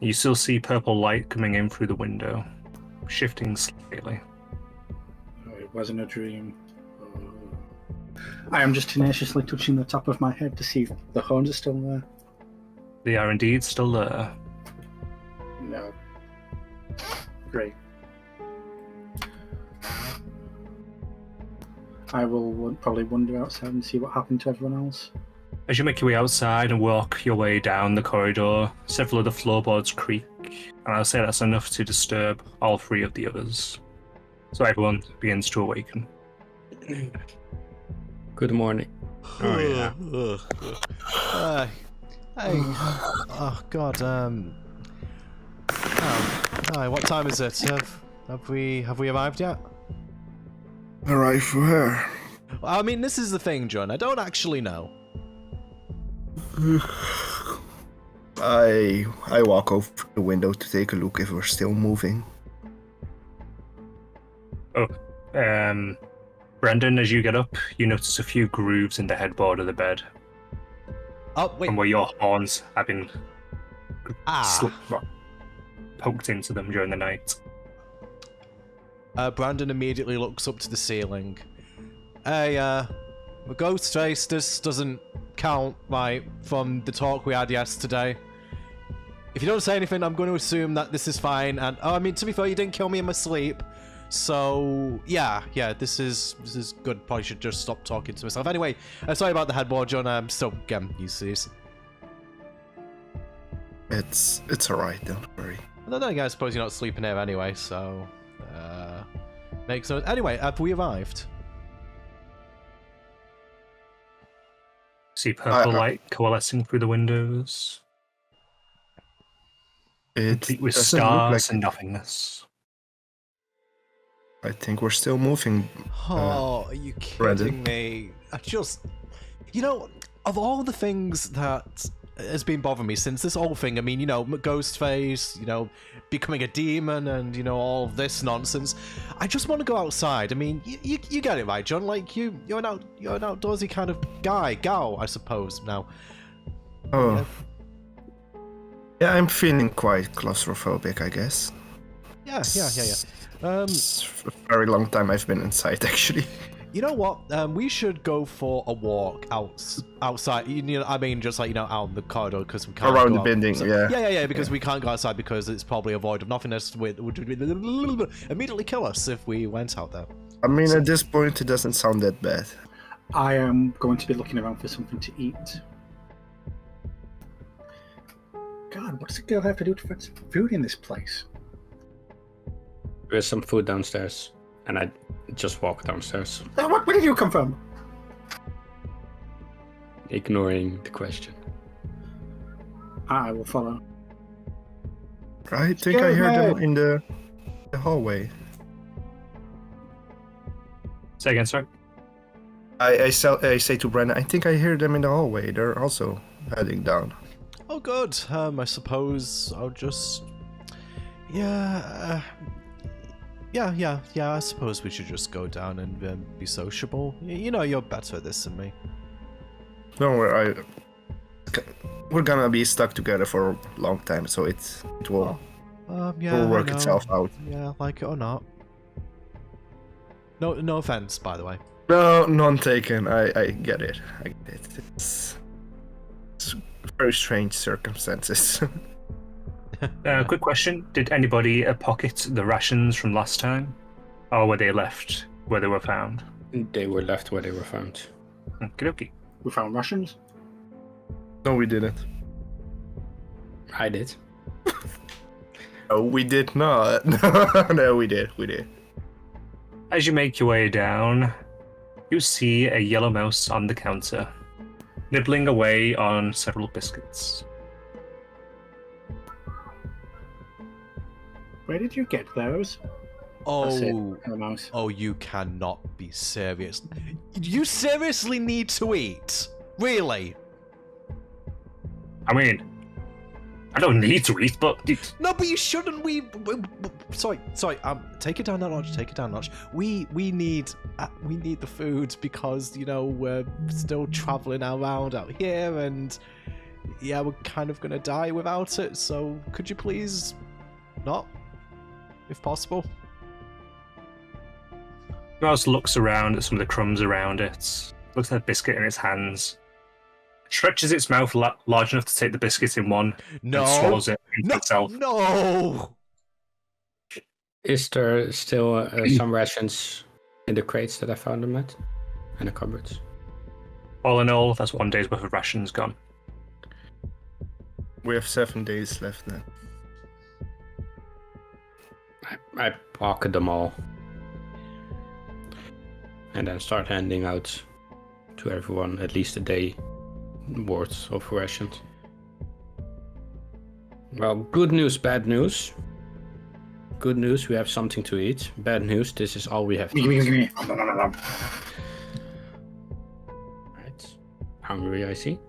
You still see purple light coming in through the window, shifting slightly. It wasn't a dream. I am just tenaciously touching the top of my head to see if the horns are still there. They are indeed still there. No. Great. I will probably wander outside and see what happened to everyone else. As you make your way outside and walk your way down the corridor, several of the floorboards creak, and I'll say that's enough to disturb all three of the others. So everyone begins to awaken. Good morning. Oh yeah. Oh God. Hi. What time is it? Have we arrived yet? Arrive where? I mean, this is the thing, John. I don't actually know. I walk over the window to take a look if we're still moving. Oh, Brendan, as you get up, you notice a few grooves in the headboard of the bed. Oh wait. From where your horns have been Ah. poked into them during the night. Brandon immediately looks up to the ceiling. Hey, ghost face, this doesn't count, right, from the talk we had yesterday. If you don't say anything, I'm going to assume that this is fine, and, oh, I mean, to be fair, you didn't kill me in my sleep, so, yeah, this is good. Probably should just stop talking to myself. Anyway, sorry about the headboard, John, I'm still getting used to this. It's alright, don't worry. Then again, I suppose you're not sleeping here anyway, so, makes sense. Anyway, have we arrived? See purple light coalescing through the windows. Complete with doesn't look stars like and nothingness. I think we're still moving. Oh, are you kidding me? I just... You know, of all the things that has been bothering me since this whole thing, I mean, you know, Ghostface, you know, becoming a demon and, you know, all of this nonsense, I just want to go outside. I mean, you get it right, John. Like, you're an outdoorsy kind of gal, I suppose, now. Oh. Yeah, I'm feeling quite claustrophobic, I guess. Yeah. It's a very long time I've been inside, actually. You know what? We should go for a walk outside. You know, I mean, just like, you know, out in the corridor because we can't around go the building. So, yeah. Yeah. Because we can't go outside because it's probably a void of nothingness. Would immediately kill us if we went out there. I mean, at this point, it doesn't sound that bad. I am going to be looking around for something to eat. God, what does a girl have to do to find some food in this place? There's some food downstairs, and I just walk downstairs, Where did you come from? ignoring the question. I will follow. I think I heard them in the hallway. Say again, sorry? I say to Brennan, I think I hear them in the hallway. They're also heading down. Oh, good. I suppose I'll just... Yeah, I suppose we should just go down and be sociable. You know, you're better at this than me. Don't worry, we're gonna be stuck together for a long time, so it will work itself out. Yeah, like it or not. No offense, by the way. No, none taken. I get it. It's very strange circumstances. Quick question. Did anybody pocket the rations from last time? Or were they left where they were found? They were left where they were found. Okie. We found rations. No, we didn't. I did. No, we did not. No, we did. As you make your way down, you see a yellow mouse on the counter, nibbling away on several biscuits. Where did you get those? Oh, you cannot be serious. You seriously need to eat? Really? I mean, I don't need to eat, but... No, but you shouldn't. Sorry. Take it down a notch. We need the food because, you know, we're still traveling around out here, and yeah, we're kind of gonna die without it, so could you please not, if possible? Mouse looks around at some of the crumbs around it, looks at the biscuit in its hands, stretches its mouth large enough to take the biscuit in one, No! and swallows it into itself. No! Is there still some rations in the crates that I found them at? In the cupboards? All in all, that's 1 day's worth of rations gone. We have 7 days left now. I pocket them all. And then start handing out to everyone at least a day worth of rations. Well, good news, bad news. Good news, we have something to eat. Bad news, this is all we have to eat. Right. Hungry, I see.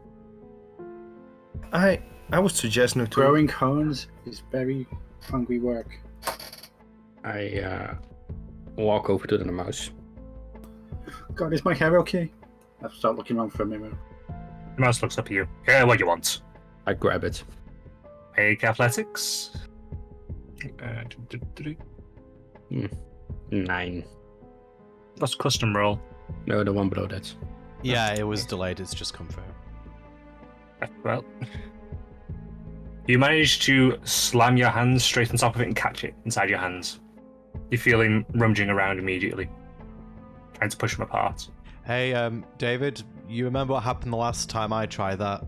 I would suggest not to. Growing horns is very hungry work. I walk over to the mouse. God, is my hair okay? I'll start looking around for a mirror. The mouse looks up at you. Yeah, what you want? I grab it. Make athletics. 9. That's custom roll. No, the one below that. Yeah, it was delayed, it's just come through. Well, you manage to slam your hands straight on top of it and catch it inside your hands. You feel him rummaging around immediately, trying to push them apart. Hey, David, you remember what happened the last time I tried that?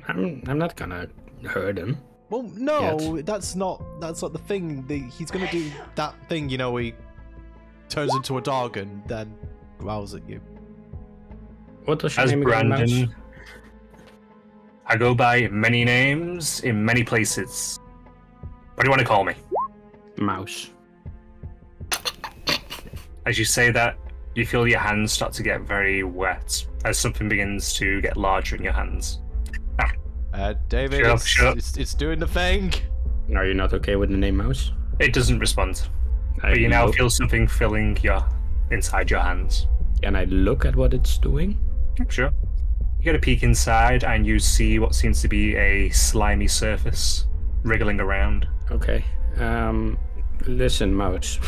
I'm not gonna hurt him. Well, no, that's not the thing. He's gonna do that thing, you know, he turns into a dog and then growls at you. What does your As name again, Brandon, mouse? I go by many names in many places. What do you want to call me? Mouse. As you say that, you feel your hands start to get very wet as something begins to get larger in your hands. David, Shut up. It's doing the thing. Are you not okay with the name Mouse? It doesn't respond, but you now feel something filling inside your hands. Can I look at what it's doing? Sure. You get a peek inside and you see what seems to be a slimy surface wriggling around. Okay. Listen, Mouse.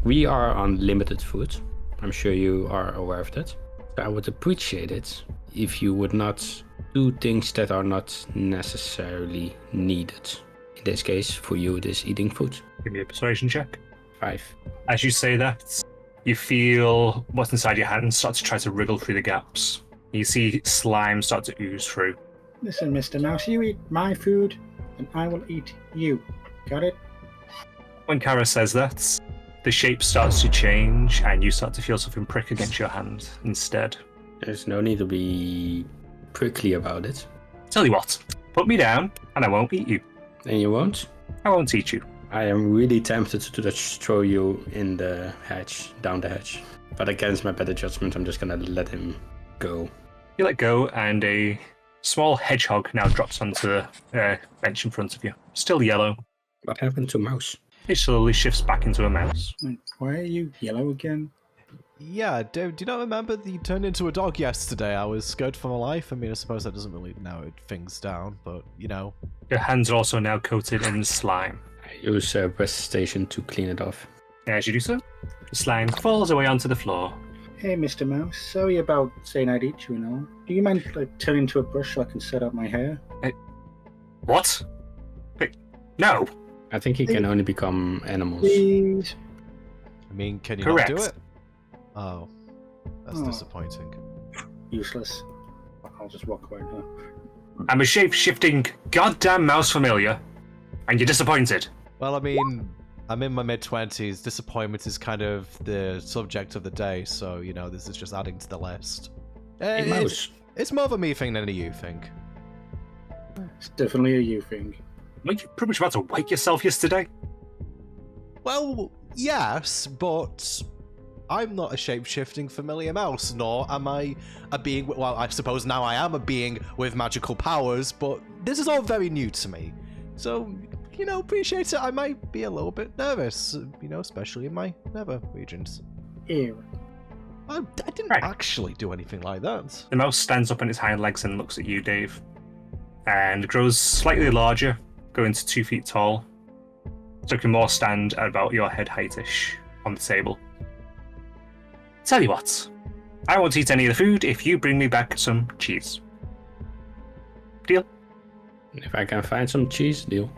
We are on limited food. I'm sure you are aware of that. I would appreciate it if you would not do things that are not necessarily needed. In this case, for you, it is eating food. Give me a persuasion check. 5. As you say that, you feel what's inside your hands start to try to wriggle through the gaps. You see slime start to ooze through. Listen, Mr. Mouse, you eat my food, and I will eat you. Got it? When Kara says that, the shape starts to change and you start to feel something prick against your hand instead. There's no need to be prickly about it. Tell you what, put me down and I won't eat you. And you won't? I won't eat you. I am really tempted to just throw you in the hatch, down the hatch. But against my better judgment, I'm just gonna let him go. You let go and a small hedgehog now drops onto the bench in front of you. Still yellow. What happened to Mouse? It slowly shifts back into a mouse. Why are you yellow again? Yeah, David, do you not remember that you turned into a dog yesterday? I was scared for my life. I mean, I suppose that doesn't really narrow things down, but, you know. Your hands are also now coated in slime. I use a station to clean it off. As you do so, the slime falls away onto the floor. Hey, Mr. Mouse, sorry about saying I'd eat you and all. Do you mind turning into a brush so I can set up my hair? What? Wait, no. I think he can only become animals. Please. I mean, can you Correct. not do it? Oh, that's Oh. disappointing. Useless. I'll just walk away now. I'm a shape-shifting goddamn mouse familiar, and you're disappointed. Well, I mean, I'm in my mid-20s. Disappointment is kind of the subject of the day, so, you know, this is just adding to the list. Hey, Mouse. It's more of a me thing than a you thing. It's definitely a you thing. Weren't you pretty much about to wake yourself yesterday? Well, yes, but I'm not a shape-shifting familiar mouse, nor am I a being... Well, I suppose now I am a being with magical powers, but this is all very new to me. So, you know, appreciate it. I might be a little bit nervous, you know, especially in my nether regions. Ew. I didn't Right. actually do anything like that. The mouse stands up on its hind legs and looks at you, Dave. and grows slightly larger, going to 2 feet tall. So it can more stand at about your head height-ish on the table. Tell you what, I won't eat any of the food if you bring me back some cheese. Deal? If I can find some cheese, deal.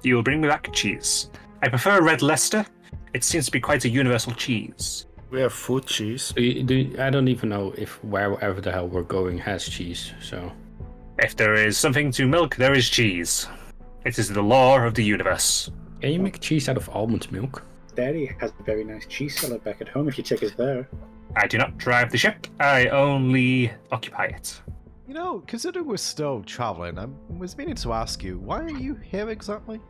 You will bring me back cheese. I prefer red Leicester. It seems to be quite a universal cheese. We have food cheese. I don't even know if wherever the hell we're going has cheese, so... If there is something to milk, there is cheese. It is the law of the universe. Can you make cheese out of almond milk? Daddy has a very nice cheese cellar back at home if you take us there. I do not drive the ship, I only occupy it. You know, considering we're still traveling, I was meaning to ask you, why are you here exactly?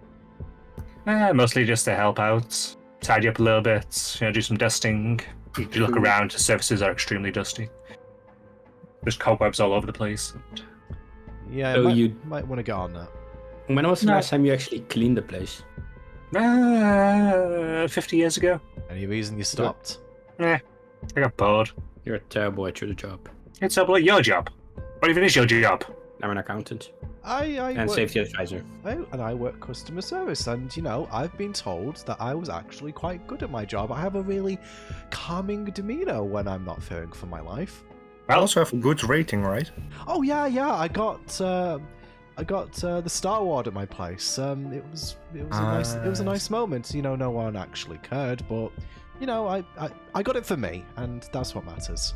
Mostly just to help out, tidy up a little bit, do some dusting. If you look around, the surfaces are extremely dusty. There's cobwebs all over the place. Yeah, So you might want to get on that. When was the last time you actually cleaned the place? 50 years ago. Any reason you stopped? I got bored. You're terrible at your job. It's about your job. What even is your job? I'm an accountant I and work, safety advisor. and I work customer service, and you know, I've been told that I was actually quite good at my job. I have a really calming demeanor when I'm not fearing for my life. I also have a good rating, right? Oh yeah, I got the Star Ward at my place. It was a nice moment. You know, no one actually cared, but you know, I got it for me, and that's what matters.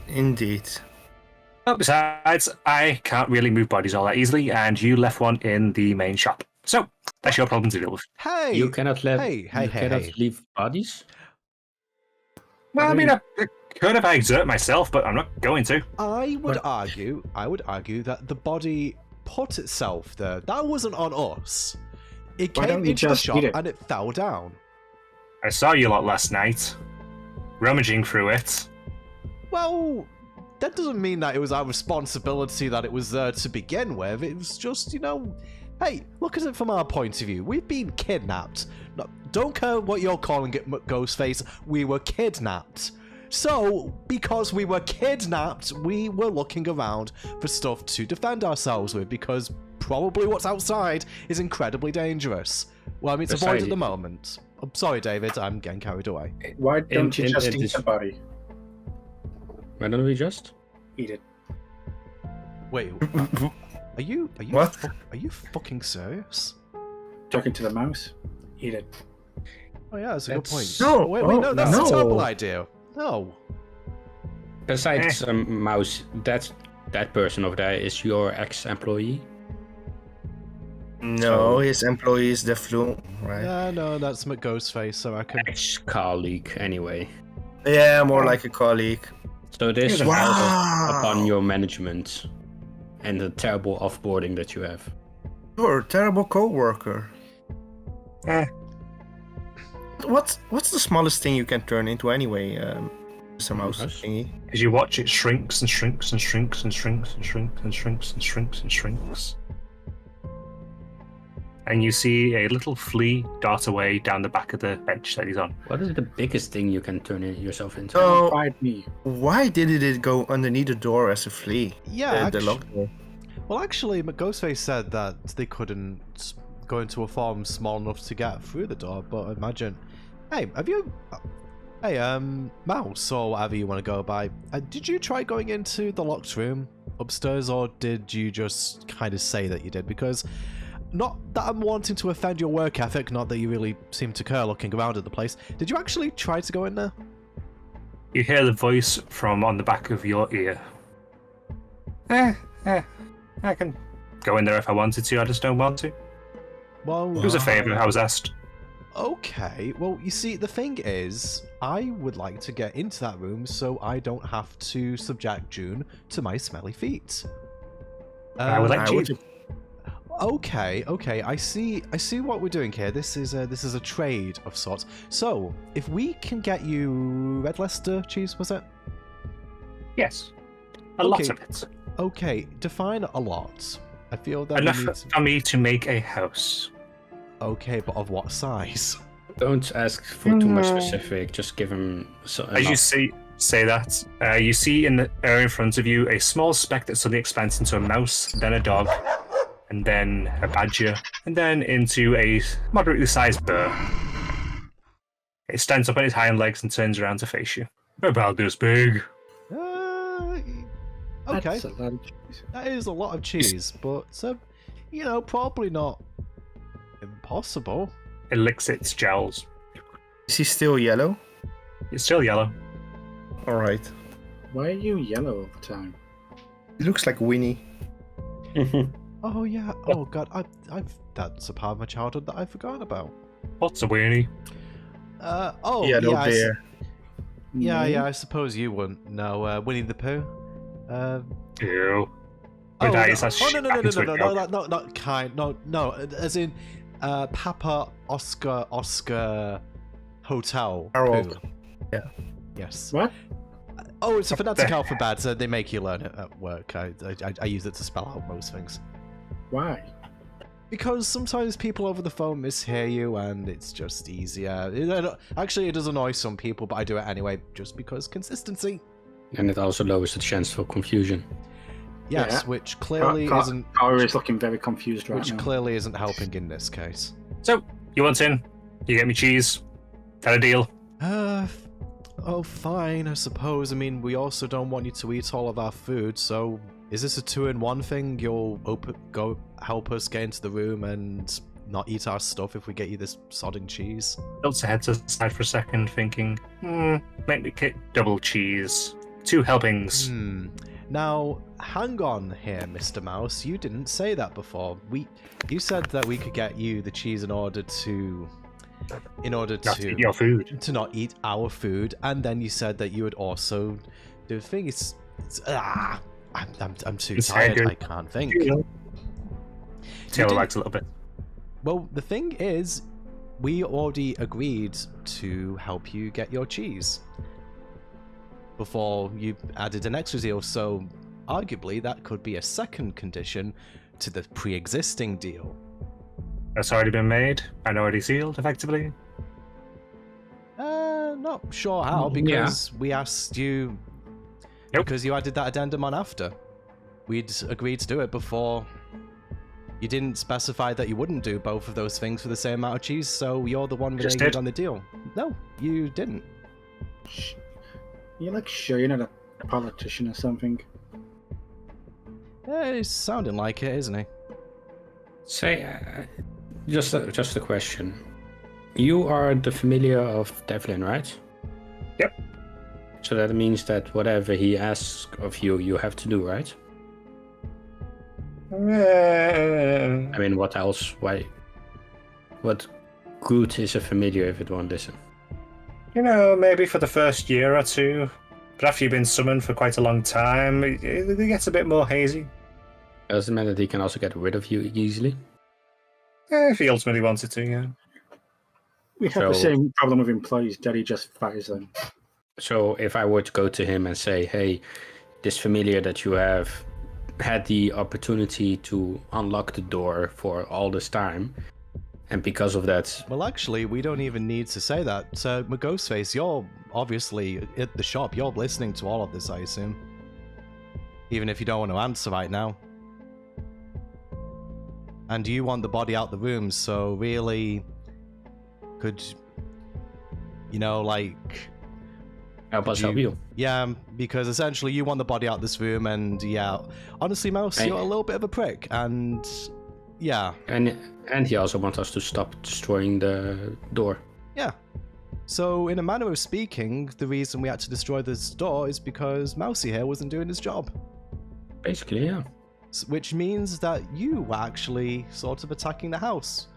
Indeed. Well, besides, I can't really move bodies all that easily, and you left one in the main shop. So, that's your problem to deal with. Hey, You cannot leave. hey. Leave bodies. Well, I mean, I could if I exert myself, but I'm not going to. I would argue that the body put itself there. That wasn't on us. It Why came don't you into the just shop eat it? and it fell down. I saw you lot last night, rummaging through it. Well, that doesn't mean that it was our responsibility that it was there to begin with. It was just, you know, hey, look at it from our point of view. We've been kidnapped. No, don't care what you're calling it, Ghostface. We were kidnapped. So, because we were kidnapped, we were looking around for stuff to defend ourselves with, because probably what's outside is incredibly dangerous. Well, I mean, it's avoid at the moment. I'm sorry, David, I'm getting carried away. Why don't you just eat the body? Why don't we just? Eat it. Wait, are you What? Are you fucking serious? Talking to the mouse. Eat it. Oh yeah, that's a good point. No, Wait, no, oh, that's no. a terrible idea. No. Besides, Mouse, that person over there is your ex-employee. No, his employee is the flu, right? Yeah, no, that's Ghostface, so I can... Ex-colleague, anyway. Yeah, more like a colleague. So this Wow. falls upon your management and the terrible offboarding that you have. You're a terrible co-worker. What's the smallest thing you can turn into anyway, Mr. Mouse thingy? As you watch, it shrinks and shrinks and shrinks and shrinks and shrinks and shrinks and shrinks and shrinks. And you see a little flea dart away down the back of the bench that he's on. What is the biggest thing you can turn yourself into? So, Fight me. why did it go underneath the door as a flea? Yeah, The locked door. well, actually, Ghostface said that they couldn't go into a form small enough to get through the door, but imagine... Hey, Mouse, or whatever you want to go by, did you try going into the locked room upstairs, or did you just kind of say that you did? Because... Not that I'm wanting to offend your work ethic, not that you really seem to care looking around at the place. Did you actually try to go in there? You hear the voice from on the back of your ear. I can go in there if I wanted to, I just don't want to. Well, It was a favour, I was asked. okay. Well, you see, the thing is, I would like to get into that room so I don't have to subject June to my smelly feet. I would like I to. would- Okay, I see what we're doing here. This is a trade of sorts. So, if we can get you red Leicester cheese, was it? Yes. A lot Okay. of it. Okay, define a lot. I feel that Enough we need to... for me to make a house. Okay, but of what size? Don't ask for too much specific. Just give him. As you see, say that, you see in the area in front of you a small speck that suddenly expands into a mouse, then a dog, and then a badger, and then into a moderately sized bird. It stands up on its hind legs and turns around to face you. About this big. Okay. That's a lot of cheese. That is a lot of cheese, but probably not impossible. It licks its jowls. Is he still yellow? It's still yellow. Alright. Why are you yellow all the time? He looks like Winnie. Oh yeah. Oh god. I've that's a part of my childhood that I forgot about. What's a weenie? Yellow bear. Yeah. I suppose you wouldn't know. Winnie the Pooh. Ew. No, No. not kind. No. As in, Papa Oscar Hotel. Harold. Pooh. Yeah. Yes. What? Oh, it's a phonetic alphabet, so they make you learn it at work. I use it to spell out most things. Why? Because sometimes people over the phone mishear you, and it's just easier. Actually, it does annoy some people, but I do it anyway, just because consistency. And it also lowers the chance for confusion. Yes, Yeah. which clearly isn't. Cara is looking very confused right Which now. clearly isn't helping in this case. So, you want in? You get me cheese? Got a deal? Oh, fine, I suppose. I mean, we also don't want you to eat all of our food, so is this a 2-in-1 thing? You'll go help us get into the room and not eat our stuff if we get you this sodding cheese? Tilts her head to the side for a second, thinking, make me get double cheese. 2 helpings. Now, hang on here, Mr. Mouse. You didn't say that before. You said that we could get you the cheese in order to Not to eat your food. to not eat our food, and then you said that you would also do the thing. I'm too It's tired. good. I can't think. Taylor did- likes a little bit. Well, the thing is, we already agreed to help you get your cheese before you added an extra deal, so arguably that could be a second condition to the pre-existing deal. That's already been made and already sealed, effectively. Not sure how, because we asked you. Nope. Because you added that addendum on after. We'd agreed to do it before. You didn't specify that you wouldn't do both of those things for the same amount of cheese, so you're the one Just reneged did. on the deal. No, you didn't. You're sure you're not a politician or something? He's sounding like it, isn't he? Say, just a question. You are the familiar of Devlin, right? Yep. So that means that whatever he asks of you, you have to do, right? I mean, what else? Why? What good is a familiar if it won't listen? Maybe for the first year or 2. But after you've been summoned for quite a long time, it gets a bit more hazy. Doesn't mean that he can also get rid of you easily. If he ultimately wanted to, yeah. We have the So- same problem with employees. Daddy just fires them. So if I were to go to him and say, hey, this familiar that you have had the opportunity to unlock the door for all this time, and because of that, Well, actually, we don't even need to say that. So, Ghostface, you're obviously at the shop. You're listening to all of this, I assume. Even if you don't want to answer right now. And you want the body out the room, so really, could, help us Could help you- you. Yeah, because essentially you want the body out this room, and yeah, honestly, Mouse, Hey. you're a little bit of a prick, and yeah, And he also wants us to stop destroying the door. yeah. So, in a manner of speaking, the reason we had to destroy this door is because Mousy here wasn't doing his job. Basically, yeah. Which means that you were actually sort of attacking the house.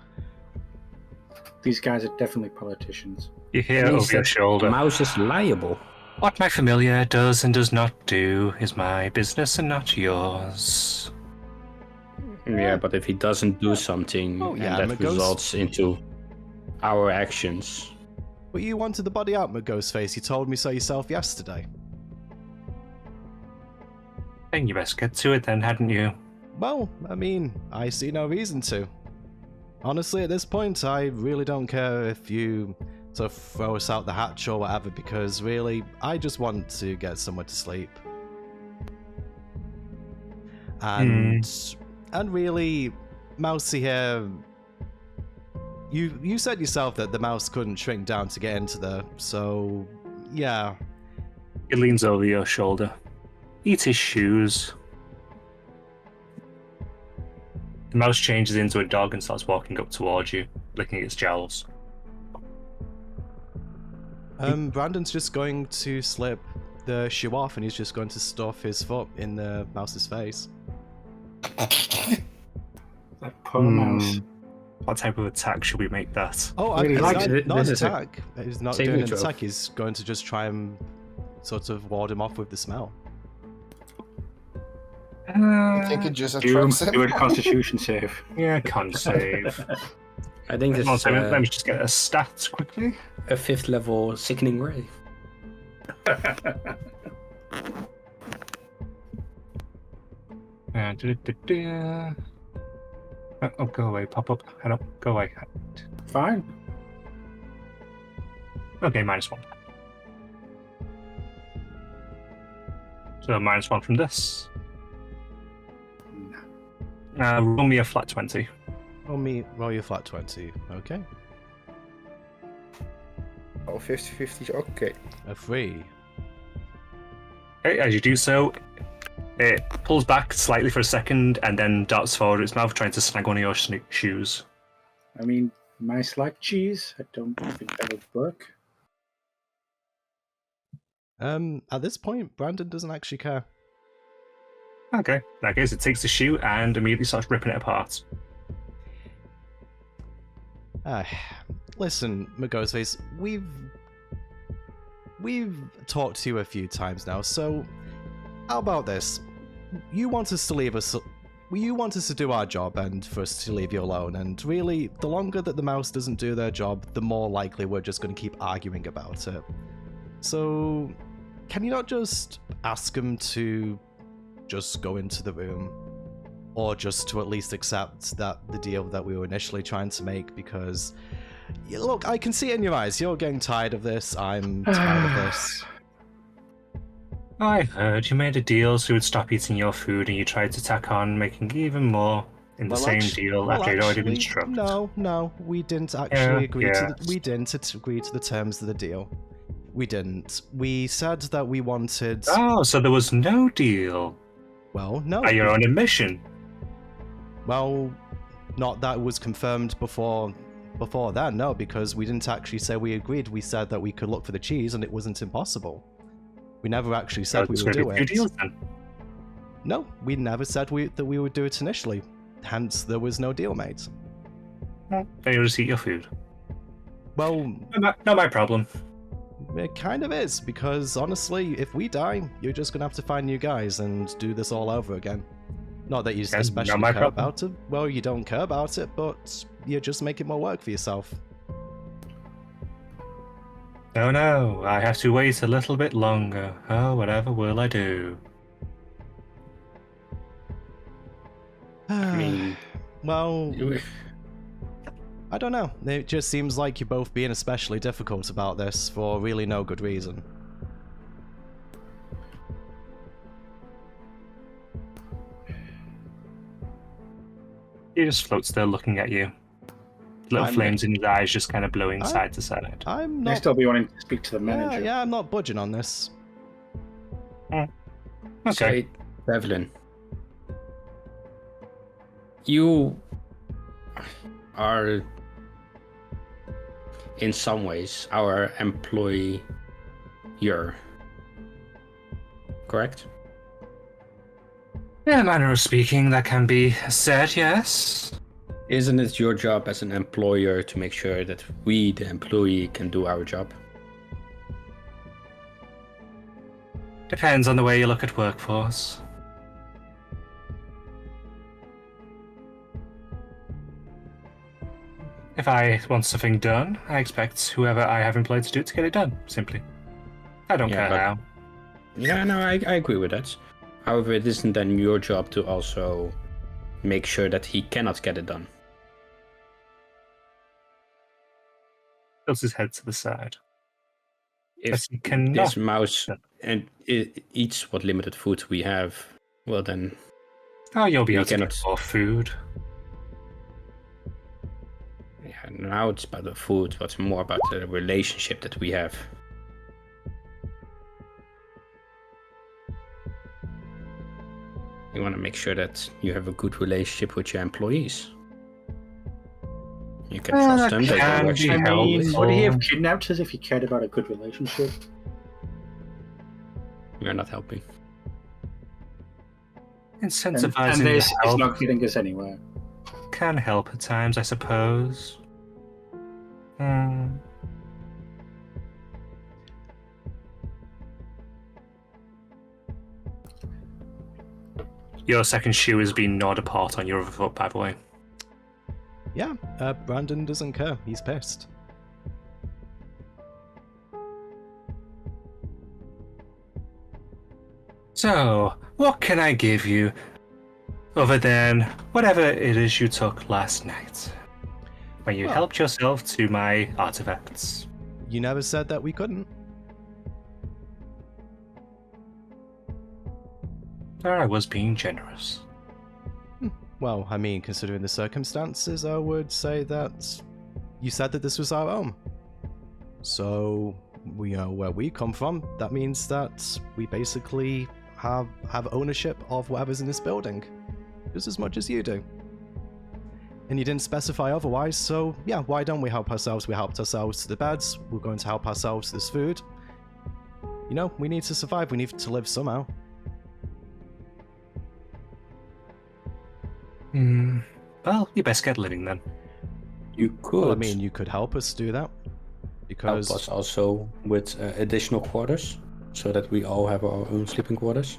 These guys are definitely politicians. You hear Means over your that shoulder. Mouse is liable. What my familiar does and does not do is my business and not yours. Yeah, but if he doesn't do something Oh, and yeah, that but goes- results into our actions, But you wanted the body out, Ghostface. You told me so yourself yesterday. Then you best get to it then, hadn't you? Well, I mean, I see no reason to. Honestly, at this point, I really don't care if you sort of throw us out the hatch or whatever, because really, I just want to get somewhere to sleep. And really, Mousy here, you said yourself that the mouse couldn't shrink down to get into there, so yeah. He leans over your shoulder. Eat his shoes. The mouse changes into a dog and starts walking up towards you, licking its jowls. Brandon's just going to slip the shoe off, and he's just going to stuff his foot in the mouse's face. That poor mouse. What type of attack should we make that? Oh, Really it's likes it. not an This is a attack. He's not saving doing an throw. attack. He's going to just try and sort of ward him off with the smell. I think it just Do attracts him. a Constitution save. Yeah, can't save. I think this One is second, let me just get a stats quickly. a 5th level sickening ray. Oh, go away, pop up. Head up, go away. Fine. Okay, -1. So -1 from this. Roll me a flat 20. Roll your flat 20. Okay. Oh, 50-50, okay. A 3. Okay, as you do so, it pulls back slightly for a second and then darts forward its mouth, trying to snag one of your shoes. I mean, mice like cheese. I don't think that would work. At this point, Brandon doesn't actually care. Okay, in that case, it takes the shoe and immediately starts ripping it apart. Listen, McGhostface, we've talked to you a few times now, so how about this? You want us to leave us. You want us to do our job and for us to leave you alone, and really, the longer that the mouse doesn't do their job, the more likely we're just going to keep arguing about it. So, can you not just ask them to just go into the room? Or just to at least accept that the deal that we were initially trying to make, because look, I can see it in your eyes. You're getting tired of this. I'm tired of this. I heard you made a deal so you would stop eating your food and you tried to tack on making even more in the same deal after you'd already been struck. No, we didn't actually agree yeah. we didn't agree to the terms of the deal. We didn't. We said that we wanted. Oh, so there was no deal. Well, no. Are you on a mission? Well, not that was confirmed before that, no, because we didn't actually say we agreed. We said that we could look for the cheese and it wasn't impossible. We never actually said we would do it. Deals, then. No, we never said that we would do it initially. Hence, there was no deal made. Then you'll just eat your food. Well, Not my problem. it kind of is, because honestly, if we die, you're just gonna have to find new guys and do this all over again. Not that you Yes, especially not my care problem. about it. Well, you don't care about it, but you're just making more work for yourself. Oh no, I have to wait a little bit longer. Oh, whatever will I do? I mean, well, I don't know. It just seems like you're both being especially difficult about this for really no good reason. He just floats there looking at you. Little I'm- flames in his eyes just kind of blowing I- side to side. I'm May not. still be wanting to speak to the manager. Yeah, I'm not budging on this. Okay. Say, Devlin, you are in some ways our employer, correct? Yeah, manner of speaking, that can be said, yes. Isn't it your job as an employer to make sure that we, the employee, can do our job? Depends on the way you look at workforce. If I want something done, I expect whoever I have employed to do it to get it done, simply. I don't Yeah, care but- how. Yeah, no, I agree with that. However, it isn't then your job to also make sure that he cannot get it done. Tilts his head to the side. If Yes, you cannot. this mouse and it eats what limited food we have, well then Oh, you'll be we able to cannot. get more food. Yeah, now it's about the food, but more about the relationship that we have. You want to make sure that you have a good relationship with your employees. You can trust them. They can will be actually I mean, helpful. would he have kidnapped us if he cared about a good relationship? You're not helping. Incentivizing And this the is help not getting us anywhere. can help at times, I suppose. Your second shoe has been gnawed apart on your other foot, by the way. Yeah, Brandon doesn't care. He's pissed. So, what can I give you other than whatever it is you took last night? When you Well- helped yourself to my artifacts. You never said that we couldn't. There I was being generous. Well, I mean, considering the circumstances, I would say that you said that this was our home. So, we know where we come from. That means that we basically have ownership of whatever's in this building, just as much as you do. And you didn't specify otherwise, so yeah, why don't we help ourselves? We helped ourselves to the beds, we're going to help ourselves to this food. You know, we need to survive, we need to live somehow. Well, you best get living then. You could Well, I mean, you could help us do that. help Because us also with additional quarters, so that we all have our own sleeping quarters.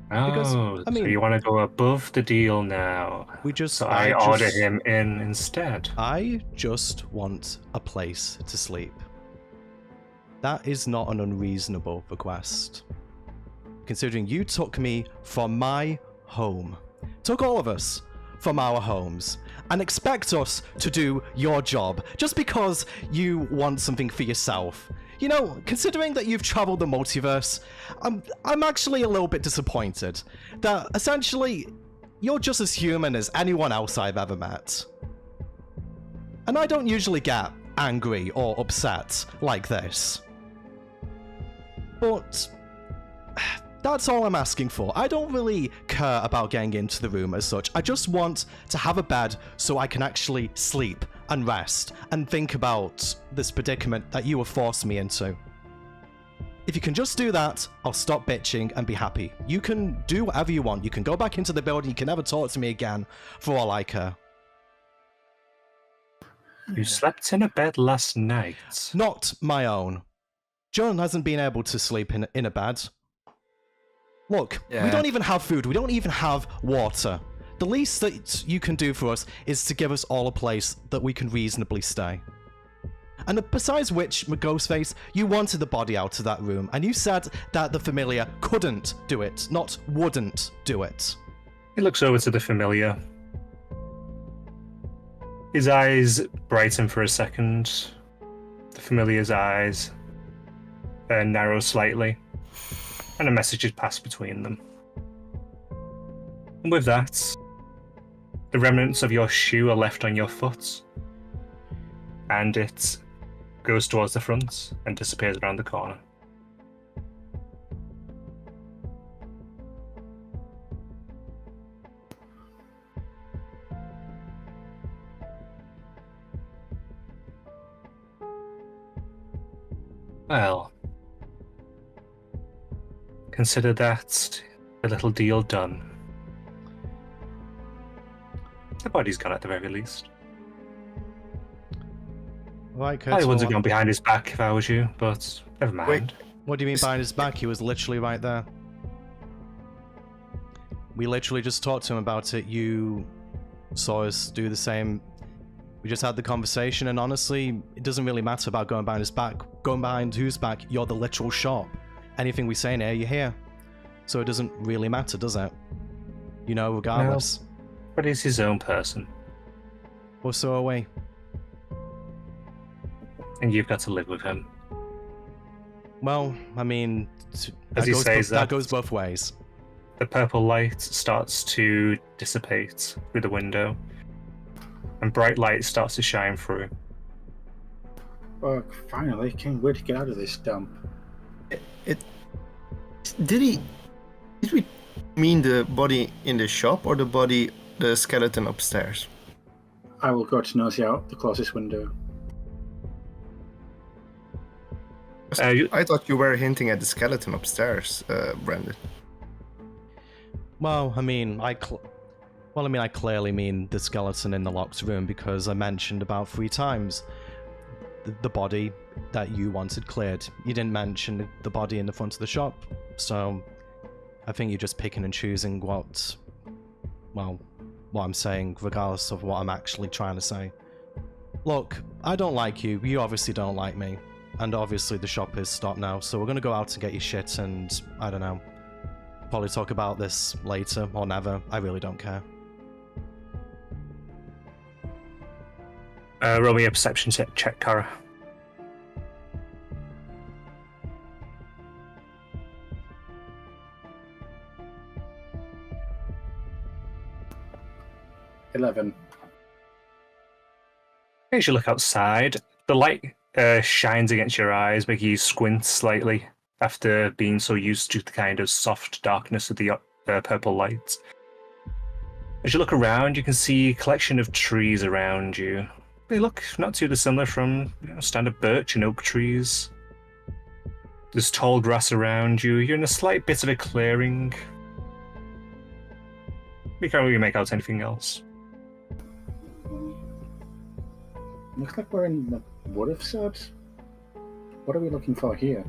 Because, Oh, I mean- so you want to go above the deal now? we just... So I order just- him in instead. I just want a place to sleep. That is not an unreasonable request. Considering you took me from my home, took all of us from our homes, and expect us to do your job just because you want something for yourself. You know, considering that you've traveled the multiverse, I'm actually a little bit disappointed that essentially you're just as human as anyone else I've ever met. And I don't usually get angry or upset like this. But that's all I'm asking for. I don't really care about getting into the room as such. I just want to have a bed so I can actually sleep and rest and think about this predicament that you have forced me into. If you can just do that, I'll stop bitching and be happy. You can do whatever you want. You can go back into the building. You can never talk to me again, for all I care. You slept in a bed last night. Not my own. John hasn't been able to sleep in a bed. Look, we Yeah. don't even have food. We don't even have water. The least that you can do for us is to give us all a place that we can reasonably stay. And besides which, Ghostface, you wanted the body out of that room, and you said that the familiar couldn't do it, not wouldn't do it. He looks over to the familiar. His eyes brighten for a second. The familiar's eyes narrow slightly, and a message is passed between them. And with that, the remnants of your shoe are left on your foot, and it goes towards the front and disappears around the corner. Well, consider that a little deal done. The body's gone at the very least. Right, I wouldn't have gone behind his back if I was you, but never mind. Wait. What do you mean behind his back? He was literally right there. We literally just talked to him about it. You saw us do the same. We just had the conversation, and honestly, it doesn't really matter about going behind his back. Going behind whose back? You're the literal shop. Anything we say in here, you hear. So it doesn't really matter, does it? You know, regardless. But he's his own person. or so away. And you've got to live with him. Well, I mean, As he says that goes both ways. The purple light starts to dissipate through the window, and bright light starts to shine through. Oh, finally, can't wait to get out of this dump. Did we mean the body in the shop or the skeleton upstairs? I will go to nosy out the closest window. I thought you were hinting at the skeleton upstairs, Brandon. Well, I mean, I clearly mean the skeleton in the locked room because I mentioned about 3 times the body that you wanted cleared. You didn't mention the body in the front of the shop, so I think you're just picking and choosing what I'm saying, regardless of what I'm actually trying to say. Look, I don't like you, you obviously don't like me, and obviously the shop is stopped now, so we're gonna go out and get your shit and, I don't know, probably talk about this later or never. I really don't care. Roll me a perception check, Kara. $11. As you look outside, the light shines against your eyes, making you squint slightly after being so used to the kind of soft darkness of the purple light. As you look around, you can see a collection of trees around you. They look not too dissimilar from standard birch and oak trees. There's tall grass around you. You're in a slight bit of a clearing. We can't really make out anything else. Looks like we're in the wood of sorts. What are we looking for here?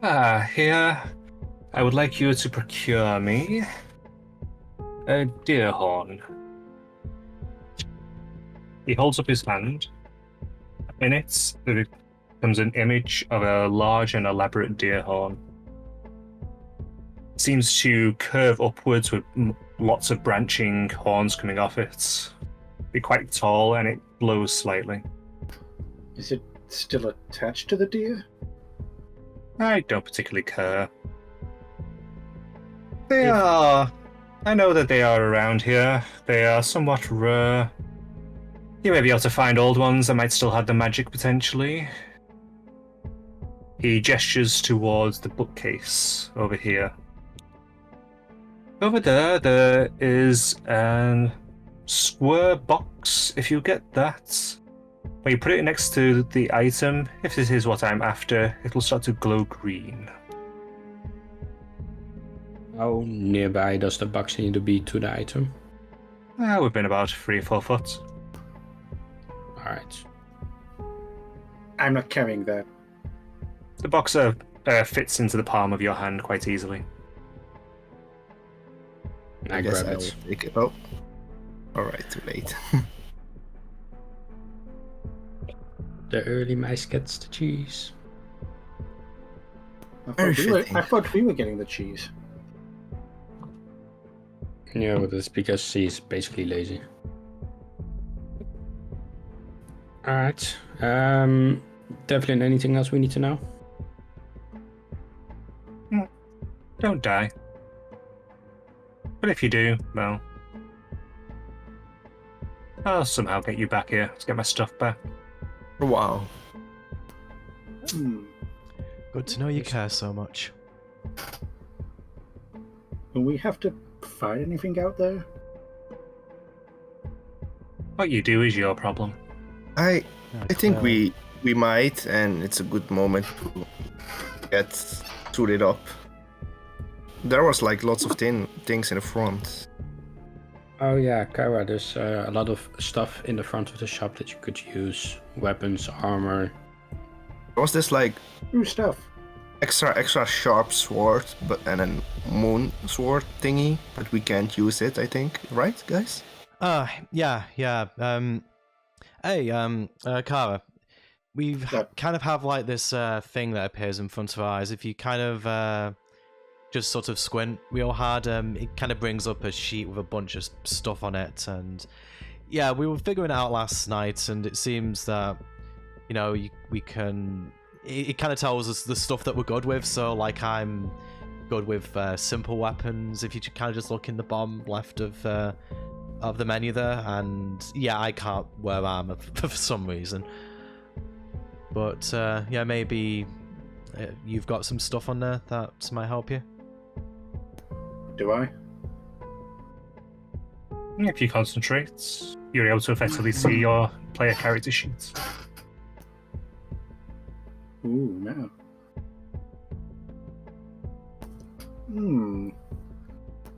Here, I would like you to procure me a deer horn. He holds up his hand. In it, there comes an image of a large and elaborate deer horn. It seems to curve upwards with lots of branching horns coming off it. Be quite tall, and it blows slightly. Is it still attached to the deer? I don't particularly care. They are. I know that they are around here. They are somewhat rare. You may be able to find old ones that might still have the magic potentially. He gestures towards the bookcase over here. Over there is a square box. If you get that, when you put it next to the item, if this is what I'm after, it'll start to glow green. How nearby does the box need to be to the item? We've been about 3 or 4 foot. Alright. I'm not carrying that. The box fits into the palm of your hand quite easily. I guess grab I'll it. take it. Oh. Alright, too late. The early mice gets the cheese. I thought we were getting the cheese. Yeah, but it's because she's basically lazy. Alright. Devlin, anything else we need to know? Don't die. But if you do, well, I'll somehow get you back here. Let's get my stuff back. Wow. Good to know you care so much. Do we have to find anything out there? What you do is your problem. I think we might, and it's a good moment to get suited up. There was like lots of things in the front. Oh yeah, Kara, there's a lot of stuff in the front of the shop that you could use. Weapons, armor. Was this like New stuff. extra sharp sword, and a moon sword thingy, but we can't use it, I think, right, guys? Yeah. Kara, we kind of have like this thing that appears in front of our eyes. If you kind of just sort of squint real hard. It kind of brings up a sheet with a bunch of stuff on it, and yeah, we were figuring it out last night, and it seems that, you know, we can. It kind of tells us the stuff that we're good with. So, like, I'm good with simple weapons. If you kind of just look in the bottom left of the menu there, and yeah, I can't wear armor for some reason. But yeah, maybe you've got some stuff on there that might help you. Do I? If you concentrate, you're able to effectively see your player character sheets. Ooh, no.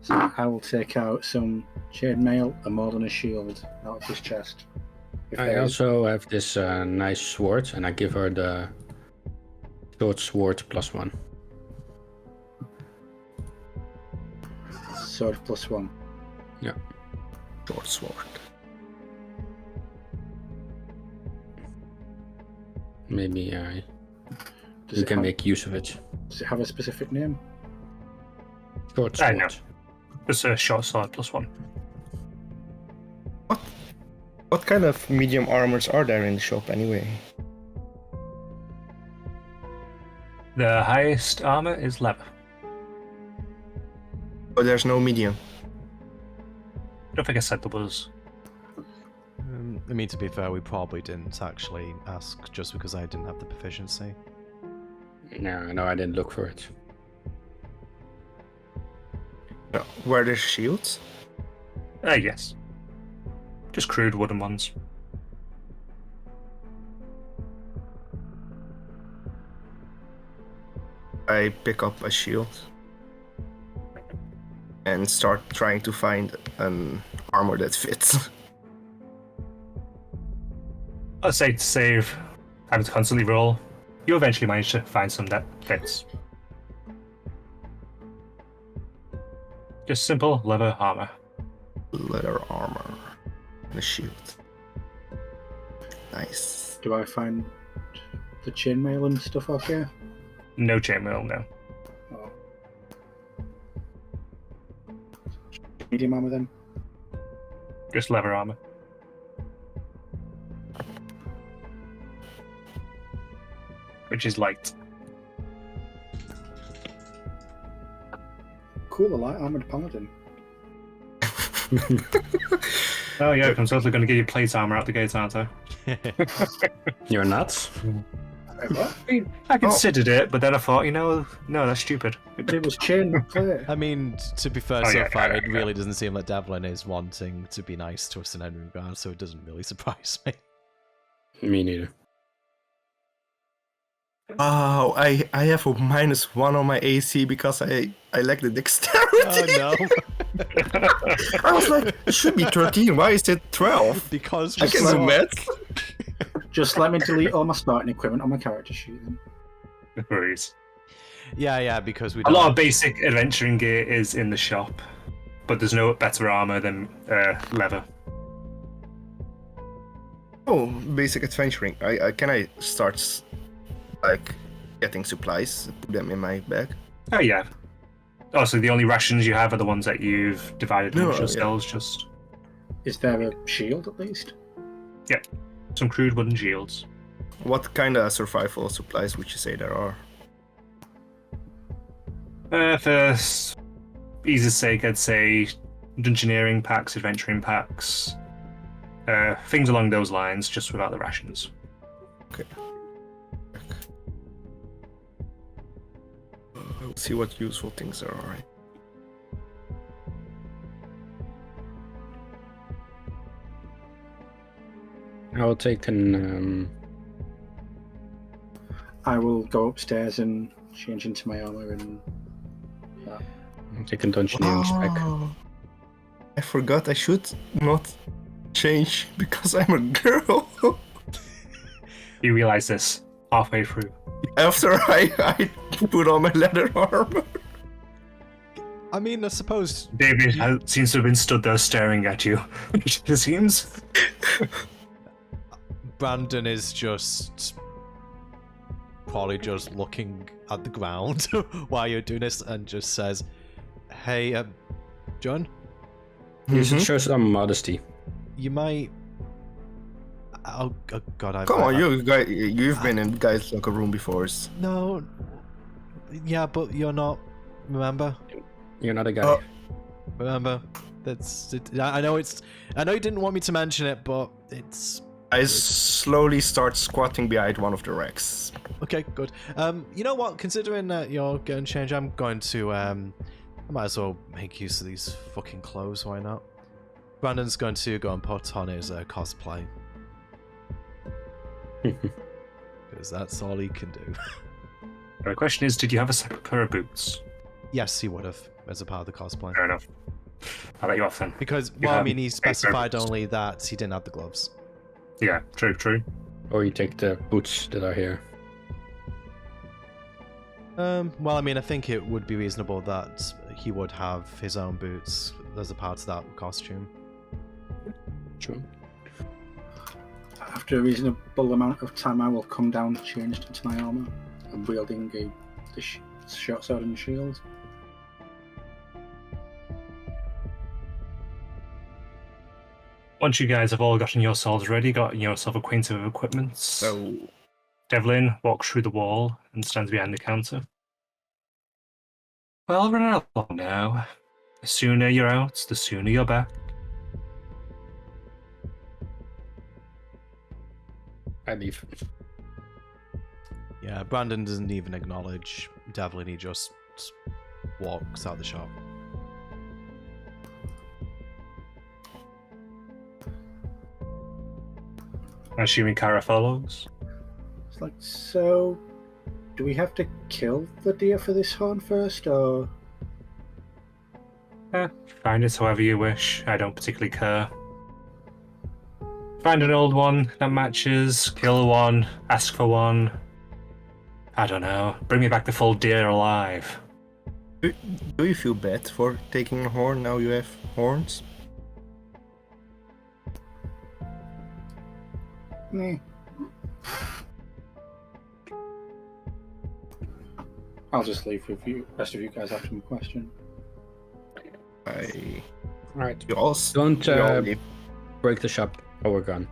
So I will take out some chainmail, a maul, and a shield out of his chest. If I there is. also have this nice sword, and I give her the short sword +1. Sword +1. Yeah. Short sword. Maybe Does you it can have, make use of it. Does it have a specific name? Short I sword. know. It's a short sword +1. What kind of medium armors are there in the shop anyway? The highest armor is leather. Oh, there's no medium. I don't think I said there was. I mean, to be fair, we probably didn't actually ask just because I didn't have the proficiency. No, I didn't look for it. No. Were there shields? Yes. Just crude wooden ones. I pick up a shield and start trying to find an armor that fits. I'd say to save having to constantly roll, you eventually manage to find some that fits. Just simple leather armor. Leather armor and a shield. Nice. Do I find the chainmail and stuff okay? No chainmail, no. Oh. Medium armor then? Just leather armor. Which is light. Cool, a light armored paladin. Oh yeah, I'm totally going to give you plate armor out the gate, aren't I? You're nuts? Wait, what? I considered it, but then I thought, no, that's stupid. But it was chain plate. I mean, to be fair, Oh, so yeah, far yeah, it yeah. really doesn't seem like Devlin is wanting to be nice to us in any regard, so it doesn't really surprise me. Me neither. Oh, I have a -1 on my AC because I lack the dexterity. Oh no! I was like, it should be 13. Why is it 12? Because I we can do saw- math. Just let me delete all my starting equipment on my character sheet then. No worries. Yeah, because we A don't. lot of basic adventuring gear is in the shop, but there's no better armor than leather. Oh, basic adventuring. Can I start like getting supplies, put them in my bag? Oh yeah. Also, the only rations you have are the ones that you've divided No, amongst yeah. yourselves. Just Is there a shield at least? some crude wooden shields. What kind of survival supplies would you say there are? For ease's sake, I'd say dungeoneering packs, adventuring packs, things along those lines, just without the rations. Okay. We'll see what useful things there are. I will take an. I will go upstairs and change into my armor and Take a dungeoneering spec. Oh, I forgot I should not change because I'm a girl. You realize this halfway through. After I put on my leather armor. I mean, I suppose David seems to have been stood there staring at you. It seems. Brandon is just probably just looking at the ground while you're doing this and just says, "Hey, John, You should show some modesty. you might." Oh God! Come on, you guys, you've been in guys' locker room before. No. Yeah, but you're not. Remember? You're not a guy. Remember? That's it. I know it's. I know you didn't want me to mention it, but it's. I slowly start squatting behind one of the racks. Okay, good. You know what? Considering that you're getting changed, I'm going to. I might as well make use of these fucking clothes. Why not? Brandon's going to go and put on his cosplay because that's all he can do. The question is, did you have a separate pair of boots? Yes, he would have as a part of the cosplay. Fair enough. I'll let you off then. Because, You well, I have mean, he eight specified boots. only that he didn't have the gloves. Yeah, true. Or you take the boots that are here. Well, I mean, I think it would be reasonable that he would have his own boots as a part of that costume. True. After a reasonable amount of time, I will come down changed into my armor and wielding the short sword and shield. Once you guys have all gotten yourselves ready, gotten yourself acquainted with equipment, So Devlin walks through the wall and stands behind the counter. Well, run along now. The sooner you're out, the sooner you're back. I leave. Yeah, Brandon doesn't even acknowledge Devlin, he just walks out the shop. I'm assuming Kara follows. It's like, so do we have to kill the deer for this horn first, or? Find it however you wish. I don't particularly care. Find an old one that matches, kill one, ask for one. I don't know. Bring me back the full deer alive. do you feel bad for taking a horn now you have horns? Meh. I'll just leave with you. Rest of you guys after my question. Alright. You all Don't you all leave. break the shop or we're gone.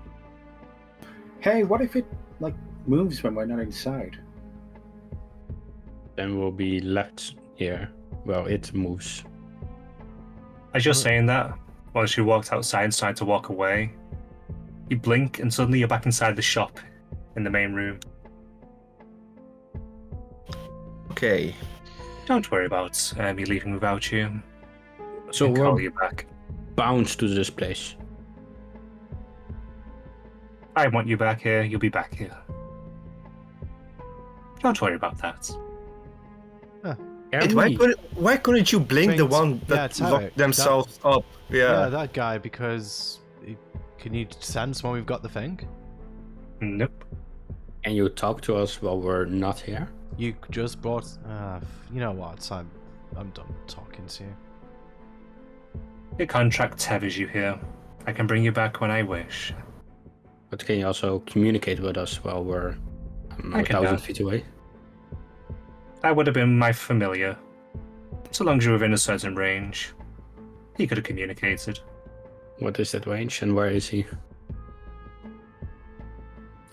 Hey, what if it like moves when we're not inside? Then we'll be left here. Well, it moves. As you're saying that, once you walked outside and started to walk away, you blink and suddenly you're back inside the shop in the main room. Okay. Don't worry about me leaving without you. So I'll call we're you back. bound to this place. I want you back here, you'll be back here. Don't worry about that. Can Wait, we? why couldn't you blink the Blinked. one Yeah, that Tarek, locked themselves up? Yeah, Yeah. that guy, because can you sense when we've got the thing? Nope. Can you talk to us while we're not here? You just brought. You know what? I'm done talking to you. Your contract tethers you here. I can bring you back when I wish. But can you also communicate with us while we're I a can, 1,000 feet away? That would have been my familiar. So long as you're within a certain range. He could have communicated. What is that range and where is he?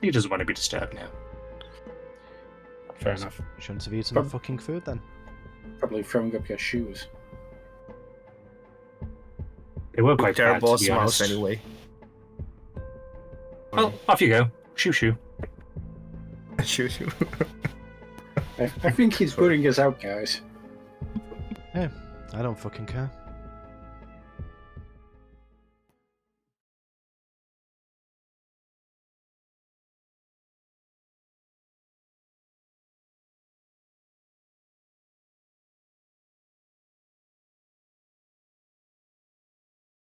He doesn't want to be disturbed now. Fair enough. Shouldn't have eaten the fucking food then. Probably throwing up your shoes. They were quite bad, Terrible to be smiles honest. anyway. Well, off you go. Shoo shoo. Shoot you. I think he's putting us out, guys. Hey, I don't fucking care.